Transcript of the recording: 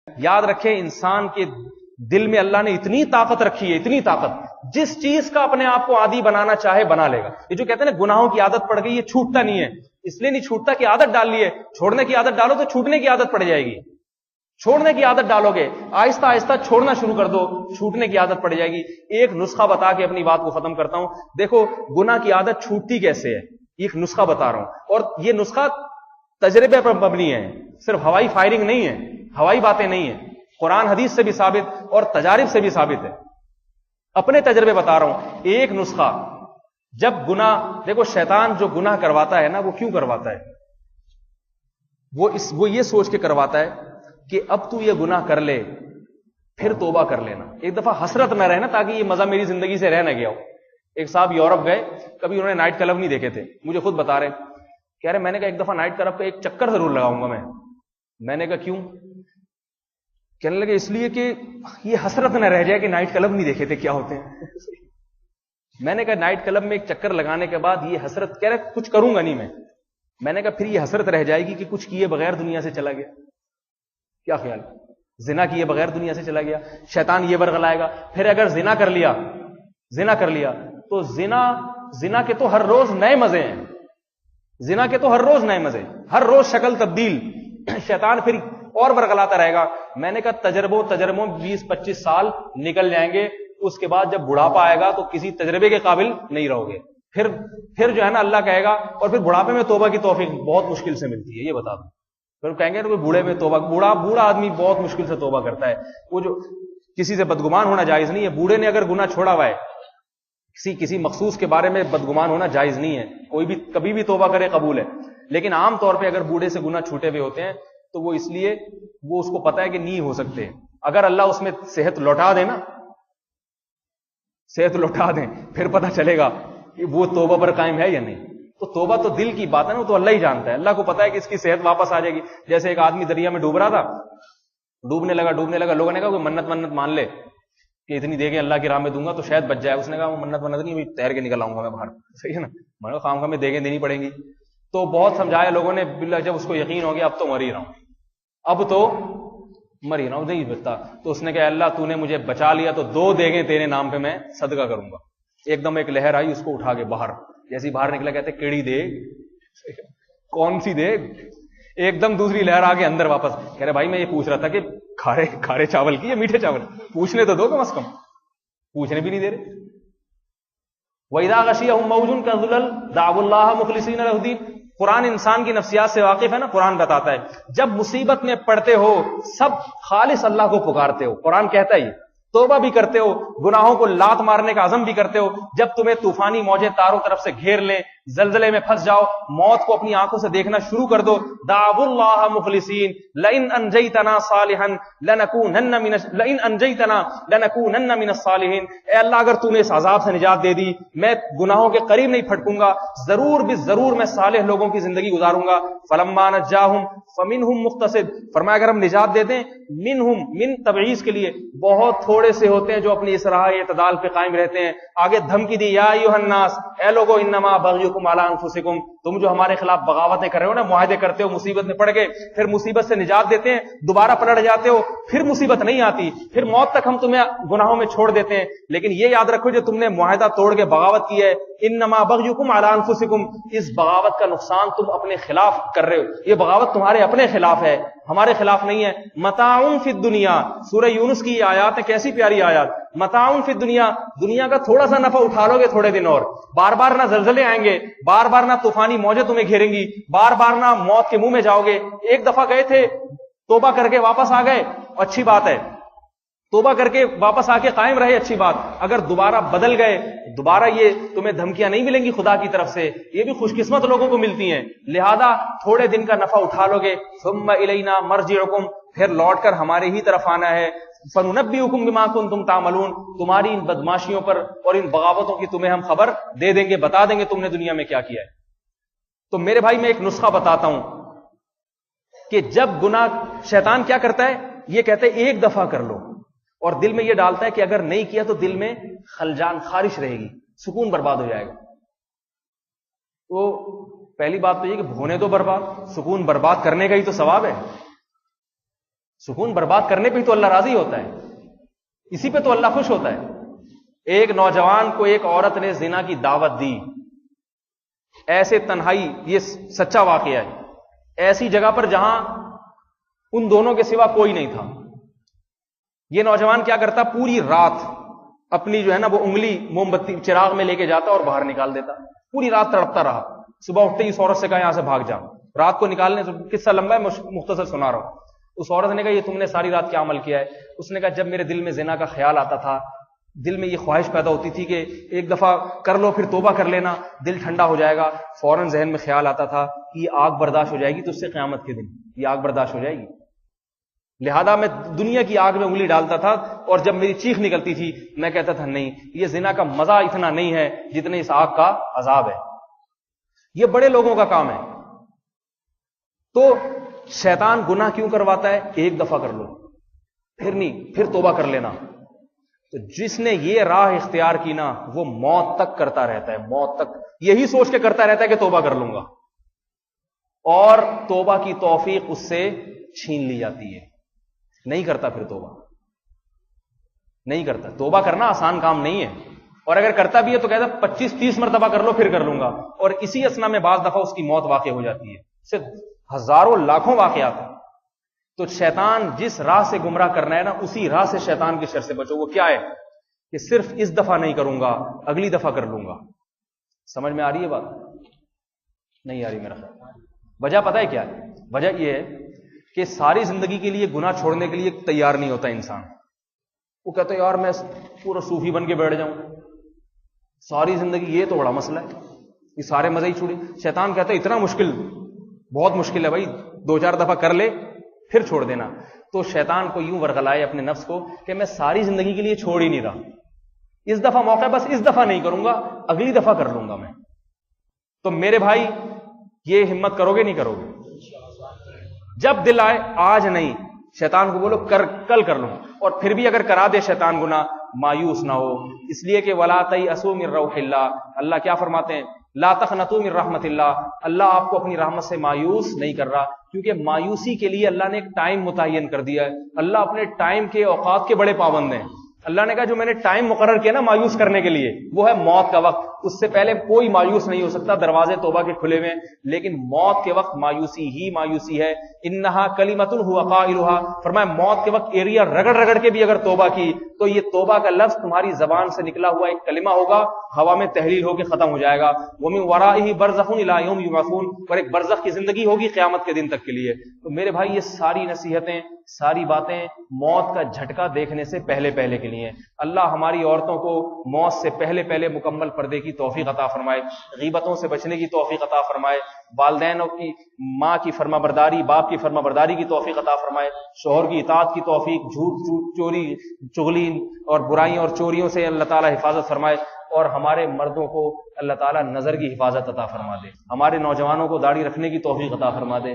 یاد رکھیں انسان کے دل میں اللہ نے اتنی طاقت رکھی ہے، اتنی طاقت، جس چیز کا اپنے آپ کو عادی بنانا چاہے بنا لے گا. یہ جو کہتے ہیں نا گناہوں کی عادت پڑ گئی، یہ چھوٹتا نہیں ہے. اس لیے نہیں چھوٹتا کہ عادت ڈال لی ہے. چھوڑنے کی عادت ڈالو تو چھوٹنے کی عادت پڑ جائے گی. چھوڑنے کی عادت ڈالو گے، آہستہ آہستہ چھوڑنا شروع کر دو، چھوٹنے کی عادت پڑ جائے گی. ایک نسخہ بتا کے اپنی بات کو ختم کرتا ہوں. دیکھو گناہ کی عادت چھوٹتی کیسے ہے، ایک نسخہ بتا رہا ہوں، اور یہ نسخہ تجربے پر مبنی ہے، صرف ہوائی فائرنگ نہیں ہے، ہوائی باتیں نہیں ہیں، قرآن حدیث سے بھی ثابت اور تجارب سے بھی ثابت ہے. اپنے تجربے بتا رہا ہوں. ایک نسخہ، جب گناہ، دیکھو شیطان جو گناہ کرواتا ہے نا، وہ کیوں کرواتا ہے؟ وہ یہ سوچ کے کرواتا ہے کہ اب تو یہ گناہ کر لے پھر توبہ کر لینا، ایک دفعہ حسرت نہ رہے نا، تاکہ یہ مزہ میری زندگی سے رہ نہ گیا ہو. ایک صاحب یورپ گئے، کبھی انہوں نے نائٹ کلب نہیں دیکھے تھے، مجھے خود بتا رہے، کہہ رہے میں نے کہا ایک دفعہ نائٹ کلب کا ایک چکر ضرور لگاؤں گا میں نے کہا کیوں؟ کہنے لگے اس لیے کہ یہ حسرت نہ رہ جائے کہ نائٹ کلب نہیں دیکھے تھے کیا ہوتے ہیں. میں نے کہا نائٹ کلب میں ایک چکر لگانے کے بعد یہ حسرت، کہہ رہے کچھ کروں گا نہیں میں نے کہا پھر یہ حسرت رہ جائے گی کہ کچھ کیے بغیر دنیا سے چلا گیا. کیا خیال؟ زنا کیے بغیر دنیا سے چلا گیا. شیطان یہ ورغلائے گا. پھر اگر زنا کر لیا تو زنا کے تو ہر روز نئے مزے ہیں، زنا کے تو ہر روز نئے مزے، ہر روز شکل تبدیل. شیطان پھر اور ورغلاتا رہے گا. میں نے کہا تجربوں 20-25 سال نکل جائیں گے، اس کے بعد جب بڑھاپا آئے گا تو کسی تجربے کے قابل نہیں رہو گے. پھر جو ہے نا اللہ کہے گا، اور پھر بڑھاپے میں توبہ کی توفیق بہت مشکل سے ملتی ہے، یہ بتا دوں. پھر کہیں گے بوڑھے میں توبہ، بوڑھا آدمی بہت مشکل سے توبہ کرتا ہے. وہ جو کسی سے بدگمان ہونا جائز نہیں ہے. بوڑھے نے اگر گناہ چھوڑا ہوا ہے، کسی مخصوص کے بارے میں بدگمان ہونا جائز نہیں ہے. کوئی بھی کبھی بھی توبہ کرے قبول ہے. لیکن عام طور پہ اگر بوڑھے سے گناہ چھوٹے ہوئے ہوتے ہیں تو وہ اس لیے وہ اس کو پتا ہے کہ نہیں ہو سکتے. اگر اللہ اس میں صحت لوٹا دے نا، صحت لوٹا دیں، پھر پتہ چلے گا کہ وہ توبہ پر قائم ہے یا نہیں. تو توبہ تو دل کی بات ہے نا، وہ تو اللہ ہی جانتا ہے. اللہ کو پتا ہے کہ اس کی صحت واپس آ جائے گی. جیسے ایک آدمی دریا میں ڈوب رہا تھا، ڈوبنے لگا، لوگوں نے کہا کوئی منت مان لے کہ اتنی دے گے اللہ کی راہ میں دوں گا تو شاید بچ جائے. اس نے کہا وہ منت نہیں، تیر کے نکل آؤں گا میں باہر. صحیح ہے نا، میں نے کہا خام میں دے گے دینی پڑیں گی. تو بہت سمجھایا لوگوں نے، باللہ جب اس کو یقین ہو گیا اب تو مر ہی رہا ہوں، نہیں بچتا. تو اس نے کہا اللہ تو نے مجھے بچا لیا تو 2 دیگیں تیرے نام پہ میں صدقہ کروں گا. ایک دم ایک لہر آئی، اس کو اٹھا کے باہر، جیسی باہر نکلا کہتے کیڑی دیگ، کون سی دیگ؟ ایک دم دوسری لہر آ کے اندر واپس. کہہ رہے بھائی میں یہ پوچھ رہا تھا کہ کھارے چاول کی یا میٹھے چاول؟ پوچھنے تو دو کم از کم، پوچھنے بھی نہیں دے رہے. وَإِذَا غَشِيَهُم مَوْجٌ كَالظُّلَلِ دَعَوُا اللَّهَ مُخْلِصِينَ لَهُ الدِّينَ. قرآن انسان کی نفسیات سے واقف ہے نا. قرآن بتاتا ہے جب مصیبت میں پڑتے ہو سب خالص اللہ کو پکارتے ہو. قرآن کہتا ہے توبہ بھی کرتے ہو، گناہوں کو لات مارنے کا عزم بھی کرتے ہو. جب تمہیں طوفانی موجیں تاروں طرف سے گھیر لیں، زلزلے میں پھنس جاؤ، موت کو اپنی آنکھوں سے دیکھنا شروع کر دو، دعوا اللہ مخلصین لئن انجیتنا صالحا لنکونن من الصالحین. اے اللہ اگر تو نے اس عذاب سے نجات دے دی، میں گناہوں کے قریب نہیں پھٹکوں گا، ضرور ضرور میں صالح لوگوں کی زندگی گزاروں گا. فلما نجاہم فمنہم مقتصد. فرمایا اگر ہم نجات دے دیں، منہم، من تبعیض کے لیے، بہت تھوڑے سے ہوتے ہیں جو اپنی اصلاح اعتدال پہ قائم رہتے ہیں. آگے دھمکی دی، یا ایھا الناس، اے لوگو انما بغیکم علی انفسکم. تم جو ہمارے خلاف بغاوتیں کر رہے ہو نا، معاہدے کرتے ہو، مصیبت میں پڑ گئے، پھر مصیبت سے نجات دیتے ہیں، دوبارہ پلٹ جاتے ہو، پھر مصیبت نہیں آتی، پھر موت تک ہم تمہیں گناہوں میں چھوڑ دیتے ہیں. لیکن یہ یاد رکھو جو تم نے معاہدہ توڑ کے بغاوت کی ہے، انما بغیکم علی انفسکم، اس بغاوت کا نقصان تم اپنے خلاف کر رہے ہو. یہ بغاوت تمہارے اپنے خلاف ہے، ہمارے خلاف نہیں ہے. متاع فی الدنیا، سورہ یونس کی یہ آیات ہے، کیسی پیاری آیات. متاع فی الدنیا، دنیا کا تھوڑا سا نفع اٹھا لو گے تھوڑے دن، اور بار بار نہ زلزلے آئیں گے، بار بار نہ طوفانی موجیں تمہیں گھیریں گی، بار بار نہ موت کے منہ میں جاؤ گے. ایک دفعہ گئے تھے، توبہ کر کے واپس آ گئے، اچھی بات ہے، توبہ کر کے واپس آ کے قائم رہے، اچھی بات. اگر دوبارہ بدل گئے، دوبارہ یہ تمہیں دھمکیاں نہیں ملیں گی خدا کی طرف سے، یہ بھی خوش قسمت لوگوں کو ملتی ہیں. لہذا تھوڑے دن کا نفع اٹھا لو گے. ثم الینا مرجعکم، پھر لوٹ کر ہمارے ہی طرف آنا ہے. فننبئکم بما کنتم تعملون، تمہاری ان بدماشیوں پر اور ان بغاوتوں کی تمہیں ہم خبر دے دیں گے، بتا دیں گے تم نے دنیا میں کیا کیا ہے. تو میرے بھائی میں ایک نسخہ بتاتا ہوں کہ جب گناہ، شیطان کیا کرتا ہے، یہ کہتے ہیں ایک دفعہ کر لو، اور دل میں یہ ڈالتا ہے کہ اگر نہیں کیا تو دل میں خلجان، خارش رہے گی، سکون برباد ہو جائے گا. تو پہلی بات تو یہ کہ ہونے دو برباد، سکون برباد کرنے کا ہی تو ثواب ہے. سکون برباد کرنے پہ ہی تو اللہ راضی ہوتا ہے, اسی پہ تو اللہ خوش ہوتا ہے. ایک نوجوان کو ایک عورت نے زنا کی دعوت دی, ایسے تنہائی, یہ سچا واقعہ ہے, ایسی جگہ پر جہاں ان دونوں کے سوا کوئی نہیں تھا. یہ نوجوان کیا کرتا, پوری رات اپنی جو ہے نا وہ انگلی موم بتی چراغ میں لے کے جاتا اور باہر نکال دیتا, پوری رات تڑپتا رہا. صبح اٹھتے ہی اس عورت سے کہا یہاں سے بھاگ جا. رات کو نکالنے سے قصہ لمبا ہے, مختصر سنا رہا ہوں. اس عورت نے کہا یہ تم نے ساری رات کیا عمل کیا ہے؟ اس نے کہا جب میرے دل میں زنا کا خیال آتا تھا, دل میں یہ خواہش پیدا ہوتی تھی کہ ایک دفعہ کر لو پھر توبہ کر لینا, دل ٹھنڈا ہو جائے گا, فوراً ذہن میں خیال آتا تھا کہ یہ آگ برداشت ہو جائے گی تو اس سے قیامت کے دن یہ آگ برداشت ہو جائے گی, لہذا میں دنیا کی آگ میں انگلی ڈالتا تھا, اور جب میری چیخ نکلتی تھی میں کہتا تھا نہیں, یہ زنا کا مزہ اتنا نہیں ہے جتنے اس آگ کا عذاب ہے. یہ بڑے لوگوں کا کام ہے. تو شیطان گناہ کیوں کرواتا ہے؟ ایک دفعہ کر لو پھر نہیں, پھر توبہ کر لینا. تو جس نے یہ راہ اختیار کی نا وہ موت تک کرتا رہتا ہے, موت تک یہی سوچ کے کرتا رہتا ہے کہ توبہ کر لوں گا, اور توبہ کی توفیق اس سے چھین لی جاتی ہے, نہیں کرتا پھر توبہ نہیں کرتا. توبہ کرنا آسان کام نہیں ہے, اور اگر کرتا بھی ہے تو کہتا 25-30 مرتبہ کر لو پھر کر لوں گا, اور اسی اسنا میں بعض دفعہ اس کی موت واقع ہو جاتی ہے. اس سے ہزاروں لاکھوں واقعات ہیں. تو شیطان جس راہ سے گمراہ کرنا ہے نا, اسی راہ سے شیطان کی شر سے بچو. وہ کیا ہے کہ صرف اس دفعہ نہیں کروں گا, اگلی دفعہ کر لوں گا. سمجھ میں آ رہی ہے بات؟ نہیں آ رہی میرا خیال. وجہ پتہ ہے کیا ہے؟ وجہ یہ ہے کہ ساری زندگی کے لیے گناہ چھوڑنے کے لیے تیار نہیں ہوتا انسان. وہ کہتا ہے یار میں پورا صوفی بن کے بیٹھ جاؤں ساری زندگی, یہ تو بڑا مسئلہ ہے, یہ سارے مزے ہی چھوڑے. شیطان کہتا ہے اتنا مشکل, بہت مشکل ہے بھائی, 2-4 دفعہ کر لے پھر چھوڑ دینا. تو شیطان کو یوں ورغلائے اپنے نفس کو کہ میں ساری زندگی کے لیے چھوڑ ہی نہیں رہا, اس دفعہ موقع, بس اس دفعہ نہیں کروں گا, اگلی دفعہ کر لوں گا میں. تو میرے بھائی یہ ہمت کرو گے نہیں کرو گے؟ جب دل آئے آج نہیں, شیطان کو بولو کل کر لوں. اور پھر بھی اگر کرا دے شیطان گناہ, مایوس نہ ہو, اس لیے کہ ولا تیأسوا من روح اللہ, اللہ کیا فرماتے ہیں, لا تقنطوا من رحمت اللہ, اللہ آپ کو اپنی رحمت سے مایوس نہیں کر رہا, کیونکہ مایوسی کے لیے اللہ نے ایک ٹائم متعین کر دیا ہے. اللہ اپنے ٹائم کے اوقات کے بڑے پابند ہیں. اللہ نے کہا جو میں نے ٹائم مقرر کیا نا مایوس کرنے کے لیے, وہ ہے موت کا وقت. اس سے پہلے کوئی مایوس نہیں ہو سکتا, دروازے توبہ کے کھلے ہوئے, لیکن موت کے وقت مایوسی ہی مایوسی ہے. انہا کلمۃ هو قائلها, فرمایا موت کے وقت ایریا رگڑ رگڑ کے بھی اگر توبہ کی تو یہ توبہ کا لفظ تمہاری زبان سے نکلا ہوا ایک کلمہ ہوگا, ہوا میں تحلیل ہو کے ختم ہو جائے گا. ومن ورائہ برزخ الی یوم یبعثون, اور ایک برزخ کی زندگی ہوگی قیامت کے دن تک کے لیے. تو میرے بھائی یہ ساری نصیحتیں, ساری باتیں موت کا جھٹکا دیکھنے سے پہلے کے لیے. اللہ ہماری عورتوں کو موت سے پہلے مکمل پردے کی توفیق عطا فرمائے, غیبتوں سے بچنے کی توفیق عطا فرمائے, والدینوں کی, ماں کی فرما برداری, باپ کی فرما برداری کی توفیق عطا فرمائے, شوہر کی اطاعت کی توفیق, جھوٹ چوری چغلی اور برائیوں اور چوریوں سے اللہ تعالی حفاظت فرمائے, اور ہمارے مردوں کو اللہ تعالی نظر کی حفاظت عطا فرما دے, ہمارے نوجوانوں کو داڑھی رکھنے کی توفیق عطا فرما دے.